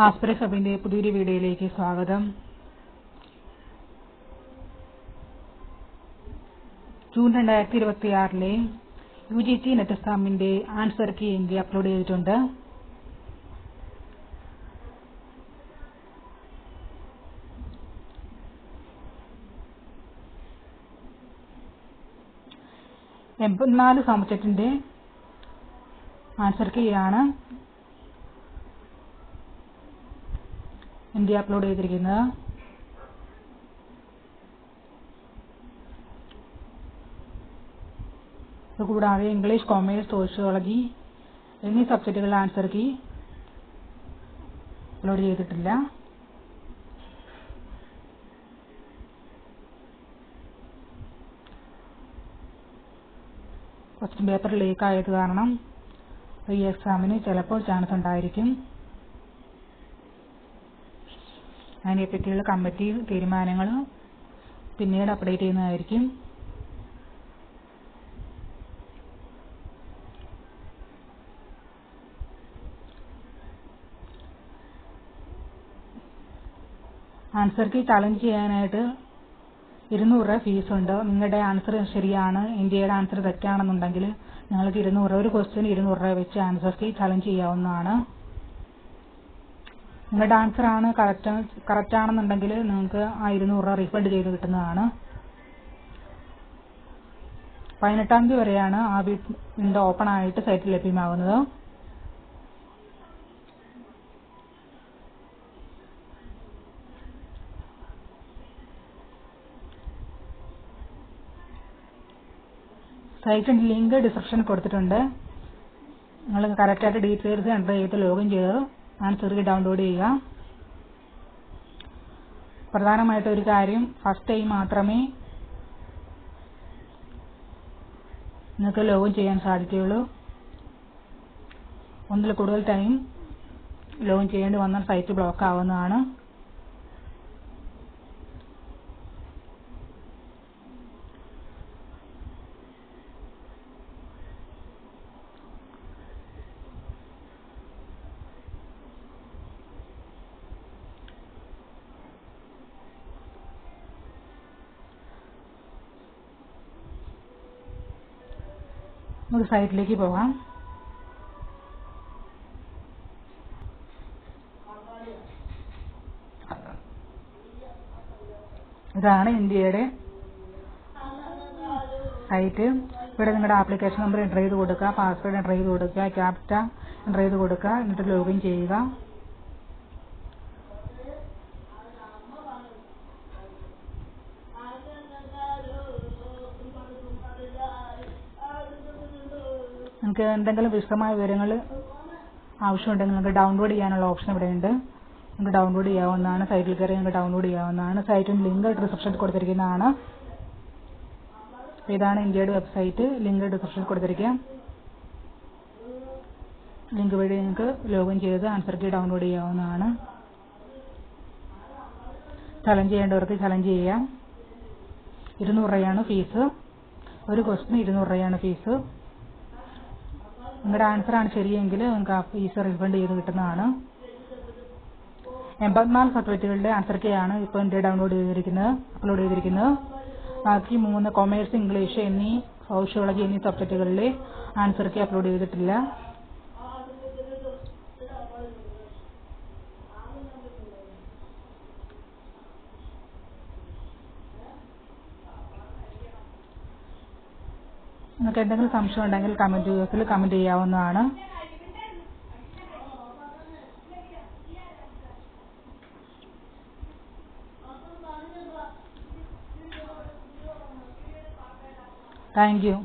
ആസ്പിറസ് ഹബിന്റെ പുതിയൊരു വീഡിയോയിലേക്ക് സ്വാഗതം. ജൂൺ 2026 UGC നെറ്റ് എക്സാമിന്റെ ആൻസർ കീ ഇന്ത്യ അപ്ലോഡ് ചെയ്തിട്ടുണ്ട്. എൺപത്തിനാല് സബ്ജക്റ്റിന്റെ ആൻസർ കീ ആണ് ഇന്ത്യ അപ്ലോഡ് ചെയ്തിരിക്കുന്നത്. കൂടാതെ ഇംഗ്ലീഷ്, കൊമേഴ്സ്, സോഷ്യോളജി എന്നീ സബ്ജക്റ്റുകളുടെ ആൻസർ കീ അപ്ലോഡ് ചെയ്തിട്ടില്ല. ക്വസ്റ്റ്യൻ പേപ്പർ ലീക്ക് ആയത് കാരണം ഈ എക്സാമിന് ചിലപ്പോൾ ചാൻസ് ഉണ്ടായിരിക്കും. അതിനെപ്പറ്റിയുള്ള കമ്മിറ്റി തീരുമാനങ്ങൾ പിന്നീട് അപ്ഡേറ്റ് ചെയ്യുന്നതായിരിക്കും. ആൻസർ കീ ചലഞ്ച് ചെയ്യാനായിട്ട് 200 രൂപ ഫീസ് ഉണ്ട്. നിങ്ങളുടെ ആൻസർ ശരിയാണ്, ഇന്ത്യയുടെ ആൻസർ തെറ്റാണെന്നുണ്ടെങ്കിൽ നിങ്ങൾക്ക് 200 ഒരു ക്വസ്റ്റ്യൻ 200 രൂപ വെച്ച് ആൻസർ കീ ചലഞ്ച് ചെയ്യാവുന്നതാണ്. നിങ്ങളുടെ ആൻസർ ആണ് കറക്റ്റ് ആണെന്നുണ്ടെങ്കിൽ നിങ്ങൾക്ക് ആ 200 രൂപ റീഫണ്ട് ചെയ്ത് കിട്ടുന്നതാണ്. 18-ാം തീയതി വരെയാണ് ആ വിൻഡോ ഓപ്പൺ ആയിട്ട് സൈറ്റിൽ ലഭ്യമാകുന്നത്. സൈറ്റിന്റെ ലിങ്ക് ഡിസ്ക്രിപ്ഷനിൽ കൊടുത്തിട്ടുണ്ട്. നിങ്ങൾ കറക്റ്റായിട്ട് ഡീറ്റെയിൽസ് എൻ്റർ ചെയ്ത് ലോഗിൻ ചെയ്ത് ആൻസർ കീ ഡൗൺലോഡ് ചെയ്യുക. പ്രധാനമായിട്ട് ഒരു കാര്യം, ഫസ്റ്റ് ടൈം മാത്രമേ നിങ്ങൾക്ക് ലോഗിൻ ചെയ്യാൻ സാധിക്കുകയുള്ളൂ. ഒന്നിൽ കൂടുതൽ ടൈം ലോഗിൻ ചെയ്യേണ്ടി വന്നാൽ സൈറ്റ് ബ്ലോക്ക് ആവുന്നതാണ്. നമുക്ക് സൈറ്റിലേക്ക് പോകാം. ഇതാണ് ഇന്ത്യയുടെ സൈറ്റ്. ഇവിടെ നിങ്ങളുടെ ആപ്ലിക്കേഷൻ നമ്പർ എൻ്റർ ചെയ്ത് കൊടുക്കുക, പാസ്വേഡ് എൻ്റർ ചെയ്ത് കൊടുക്കുക, ക്യാപ്ച എൻ്റർ ചെയ്ത് കൊടുക്കുക, എന്നിട്ട് ലോഗിൻ ചെയ്യുക. നിങ്ങൾക്ക് എന്തെങ്കിലും വിശദമായ വിവരങ്ങൾ ആവശ്യമുണ്ടെങ്കിൽ നിങ്ങൾക്ക് ഡൗൺലോഡ് ചെയ്യാനുള്ള ഓപ്ഷൻ ഇവിടെയുണ്ട്. നിങ്ങൾക്ക് ഡൗൺലോഡ് ചെയ്യാവുന്നതാണ്. സൈറ്റിൽ കയറി നിങ്ങൾക്ക് ഡൗൺലോഡ് ചെയ്യാവുന്നതാണ്. സൈറ്റിന് ലിങ്ക് ഡിസ്ക്രിപ്ഷനിൽ കൊടുത്തിരിക്കുന്നതാണ്. ഇതാണ് ഇന്ത്യയുടെ വെബ്സൈറ്റ്. ലിങ്ക് ഡിസ്ക്രിപ്ഷനിൽ കൊടുത്തിരിക്കുക. ലിങ്ക് വഴി നിങ്ങൾക്ക് ലോഗിൻ ചെയ്ത് ആൻസർ കീ ഡൗൺലോഡ് ചെയ്യാവുന്നതാണ്. ചലഞ്ച് ചെയ്യേണ്ടവർക്ക് ചലഞ്ച് ചെയ്യാം. 200 രൂപയാണ് ഫീസ്. ഒരു ക്വസ്റ്റിന് 200 രൂപയാണ് ഫീസ്. നിങ്ങളുടെ ആൻസർ ആണ് ശരിയെങ്കിൽ നിങ്ങൾക്ക് ആ ഫീസ് റീഫണ്ട് ചെയ്ത് കിട്ടുന്നതാണ്. 84 സബ്ജക്റ്റുകളുടെ ആൻസർ കീ ആണ് ഇപ്പോൾ ഇന്ത്യ അപ്ലോഡ് ചെയ്തിരിക്കുന്നത്. ബാക്കി 3 കൊമേഴ്സ്, ഇംഗ്ലീഷ് എന്നീ സോഷ്യോളജി എന്നീ സബ്ജക്റ്റുകളിലെ ആൻസർ കീ അപ്ലോഡ് ചെയ്തിട്ടില്ല. നിങ്ങൾക്ക് എന്തെങ്കിലും സംശയം ഉണ്ടെങ്കിൽ കമൻറ്റ് ബോക്സിൽ കമൻറ്റ് ചെയ്യാവുന്നതാണ്. Thank you.